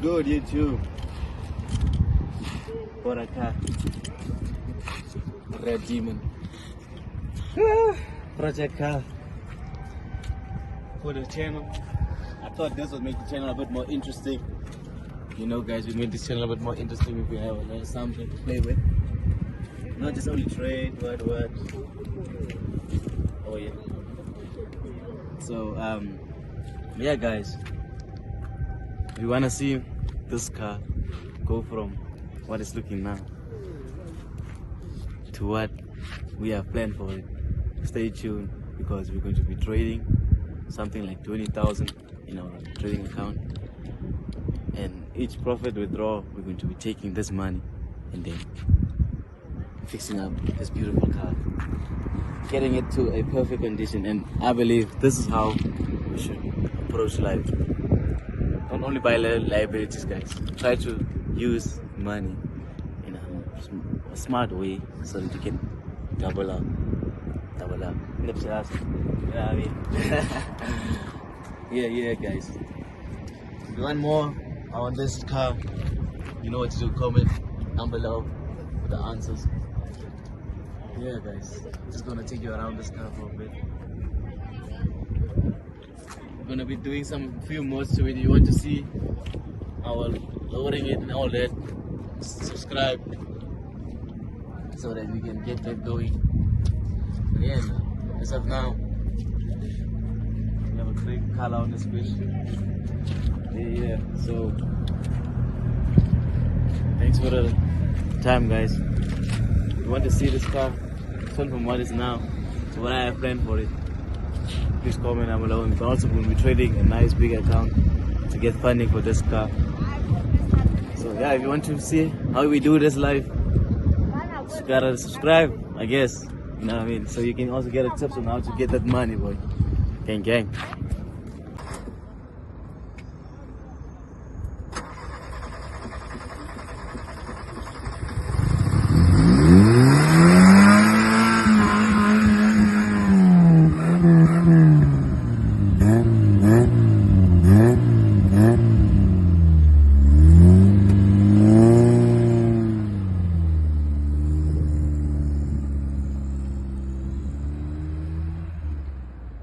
good, YouTube? For a car. Red Demon. Project car. For the channel. I thought this would make the channel a bit more interesting. You know, guys, we made this channel a bit more interesting if we have a little something to play with. Not just only trade, what. Oh yeah. So yeah, guys, if you wanna see this car go from what it's looking now to what we have planned for it, stay tuned, because we're going to be trading something like 20,000 in our trading account, and each profit withdrawal we're going to be taking this money and then fixing up this beautiful car, getting it to a perfect condition. And I believe this is how we should approach life. Don't only buy liabilities, guys. Try to use money in a smart way so that you can double up. You know what I mean? yeah, guys. If you want more on this car, you know what to do. Comment down below with the answers. Yeah, guys, just gonna take you around this car for a bit. We're gonna be doing some few mods to it. You want to see our lowering it and all that, subscribe so that we can get that going. But yeah, as of now, we have a great color on this fish. Yeah, so thanks for the time, guys. If you want to see this car from what is now to what I have planned for it, please comment down below. And also we'll be trading a nice big account to get funding for this car. So yeah, if you want to see how we do this live, you gotta subscribe, I guess. You know what I mean? So you can also get a tips on how to get that money, boy. Gang.